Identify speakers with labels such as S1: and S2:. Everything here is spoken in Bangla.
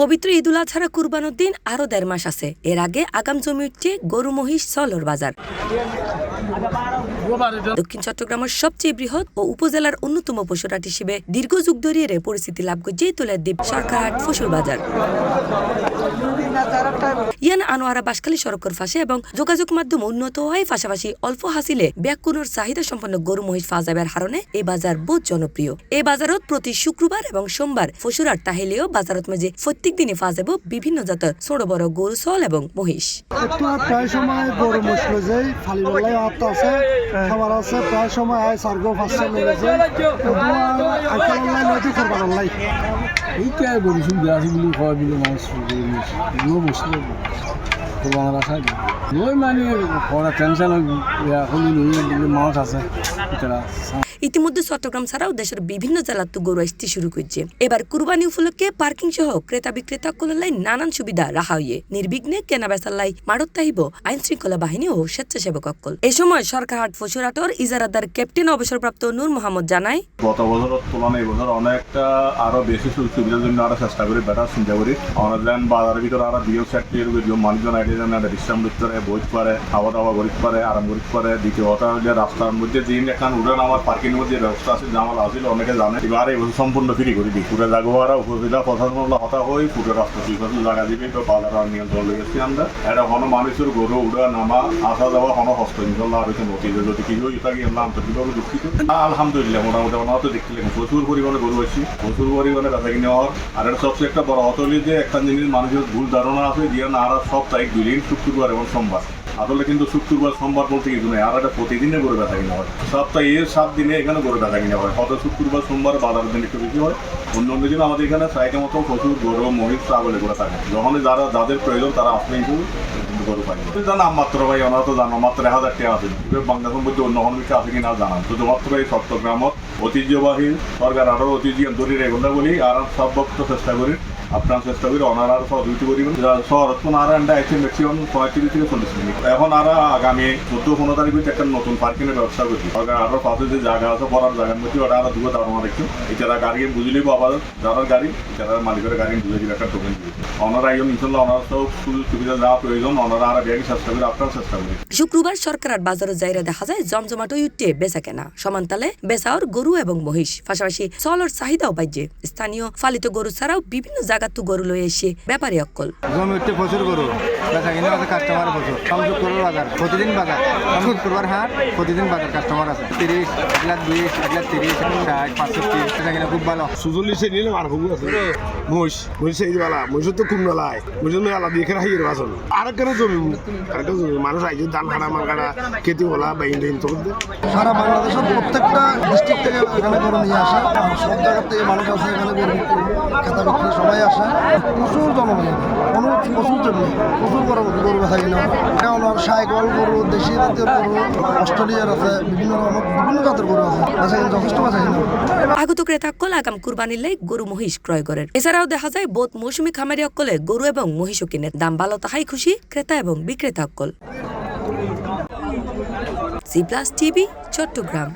S1: পবিত্র ঈদুল আজহার কুরবানোর দিন আরো ১.৫ মাস আছে। এর আগে আগাম জমি উঠছে গরু মহিষ সলর বাজার। দক্ষিণ চট্টগ্রামের সবচেয়ে বৃহৎ ও উপজেলার অন্যতম পশুরহাট হিসেবে দীর্ঘ যুগ ধরে পরিস্থিতি লাভ করছে তুলের দ্বীপ সরকারহাট ফসল বাজার। ইয়ান আনোয়ারা বাঁশখালী সড়কের পাশে এবং যোগাযোগ মাধ্যম উন্নত হওয়ার পাশাপাশি অল্প হাসিলে ব্যাকুনোর চাহিদা সম্পন্ন গরু মহিষ পাওয়া যাবার কারণে এই বাজার বহুত জনপ্রিয়। এই বাজারত প্রতি শুক্রবার এবং সোমবার ফসুরহাট তাহিলেও বাজারত মাঝে প্রত্যেক দিনে পাওয়া যাব বিভিন্ন জাতের ছোট বড় গরু সল এবং মহিষ।
S2: প্রায় সময় গরু মহিষ লয়ে ফালিবেলায় হাত আছে, খাবার আছে, প্রায় সময় আয় সার্গ ফাঁসছে লেগেছে নদী করবার লাই এইটা গরু সুবিধা আছে বলে খাওয়া দিল মানুষ বসলে কোরবানোর আশায় ওই মানে পড়া টেনশন মানুষ আছে।
S1: ইতিমধ্যে চট্টগ্রাম ছাড়াও দেশের বিভিন্ন জেলার তো গরু আসতে শুরু করছে। এবার কুরবানি উপলক্ষে পার্কিং সহ ক্রেতা বিক্রেতা কল্যাণ নানান সুবিধা রাখা হইয়ে নির্বিঘ্নে কেনা বেচার লাই মারত তাহিব আইন শৃঙ্খলা বাহিনী ও স্বেচ্ছাসেবক অকল। এই সময় সরকারহাট ফসুরহাটর ইজারাদার ক্যাপ্টেন অবসরপ্রাপ্ত নূর মোহাম্মদ জানায়,
S3: গত বছরের তুলনায় এবছর অনেকটা আরো বেশি সুবিধার জন্য আরো চেষ্টা করি, বেটার চিন্তা করি। অনলাইন বাজারের ভিতরে আরো বিও সেক্টর মানুষজন আইডিয়ান বিশ্রাম করতে পারে, বই পারে, খাওয়া দাওয়া করতে পারে, আরাম করতে পারে। দ্বিতীয়ত হলে রাস্তার মধ্যে যে এখন উড়ান আমার পার্কিং যে ব্যবস্থা আছে জামাল আসলে অনেকে জানে। এবার এই বছর সম্পূর্ণ ফ্রি করে দিই। পুরো জাগোয়ারা উপজেলা প্রশাসন হতা হই পুরো রাস্তা ঠিক আছে জায়গা দিবে তো বাজার নিয়ন্ত্রণ লেগেছি আমরা। এটা কোনো মানুষের গরু উড়া নামা আসা যাওয়া কোনো হস্ত ইনশাল্লাহ আর নদী যদি কি হই থাকি আমরা আন্তরিকভাবে দুঃখিত। আলহামদুলিল্লাহ মোটামুটি ওনারা তো দেখতে লেগে প্রচুর পরিমাণে গরু আসছি, প্রচুর পরিমাণে বেচা কিনে হওয়ার। আর এটা সবচেয়ে একটা বড় হত যে একটা জিনিস মানুষের ভুল ধারণা আছে যে না আর সপ্তাহে 2 দিন শুক্রবার এবং সোমবার। আসলে কিন্তু শুক্রবার সোমবার বলতে কিছু নেই, আর এটা প্রতিদিনে গরু বেচা কিনা হয়। সপ্তাহে 7 দিনে এখানে গরু বেচা কিনা হয়। হয়তো শুক্রবার সোমবার বাজারের দিন একটু বেশি হয়। অন্য দিন আমাদের এখানে সাইকের মতো প্রচুর গরু মহিষ ছাগলে করে থাকে। যখন যাদের প্রয়োজন তারা আসলে কিন্তু গরু পাই নাম মাত্র ভাই ওনারা তো জানো মাত্র 1000 টাকা আছে। বাংলাদেশের মধ্যে অন্য কোনো কিছু আছে কিনা জানান। শুধুমাত্র এই চট্টগ্রামত ঐতিহ্যবাহী সরকার আরো ঐতিহ্য ধরে এগুলো বলি আর সব বক্ত চেষ্টা করি আপনার চেষ্টা করি ওনারা আরো সহযোগিতা করিবেন। শহর আর আন্ডা আছে ম্যাক্সিমাম 35 থেকে 40 মিনিট। এখন আর আগামী 14-15 তারিখ একটা নতুন পার্কিংয়ের ব্যবস্থা করছি। সরকার আরো পাশে যে জায়গা আছে বড়ার জায়গার মধ্যে ওটা আরো দুটো ধারণা দেখছি। এছাড়া গাড়ি বুঝে নিব আবার যারা গাড়ি যারা মালিকের গাড়ি বুঝে দিবে একটা টোকেন দিবে। ওনারা এই ইনশাল্লাহ ওনারা সব সুযোগ সুবিধা যা প্রয়োজন ওনারা আর ব্যাগে চেষ্টা করি আপনার চেষ্টা করি।
S1: শুক্রবার সরকারহাট বাজারের জায়গা দেখা যায় জমজমাট উঠতে বেচা কেনা সমানতালে বেচাওর গরু এবং মহিষ পাশাপাশি চলর চাহিদাও বাজছে। স্থানীয় ফালিত গরু ছাড়াও বিভিন্ন জায়গা তো গরু লয়ে এসে ব্যাপারী অকল
S4: জমি উঠতে প্রচুর গরু বেচা কিনা আছে, কাস্টমার প্রচুর। শুক্রবার বাজার প্রতিদিন বাজার, শুক্রবার হাট প্রতিদিন বাজার, কাস্টমার আছে 30, 1,20,000, 1,30,000, 60, 65 বেচা কিনা খুব ভালো।
S2: 46 নিলে আর খুব আছে মহিষ সেই বেলা মহিষের তো খুব মেলায় মহিষের মেলা দিয়ে খেলা হাইয়ের বাসন আরেকটা জমি মানুষ আইছে ধান কাটা মাল কাটা খেতে বলা বাইন তো সারা বাংলাদেশের প্রত্যেকটা ডিস্ট্রিক্ট থেকে এখানে গরু নিয়ে আসে। সব জায়গার থেকে মানুষ আসে এখানে গরু খেতা বিক্রি সবাই আসে। প্রচুর জনগণ প্রচুর জন্য প্রচুর গরু বেচা কিনা কেমন সাইকেল গরু দেশি জাতের গরু অস্ট্রেলিয়ার আছে বিভিন্ন জাতের গরু আছে বেচা কিনা যথেষ্ট বেচা কিনা।
S1: আগত ক্রেতা অকল আগাম কুরবানির লাই গরু মহিষ ক্রয় করেন। এছাড়াও দেখা যায় বোধ মৌসুমী খামারি অকলে গরু এবং মহিষও কিনে। দাম ভালো তাহাই খুশি ক্রেতা এবং বিক্রেতা অকল। C plus TV, Chittagong.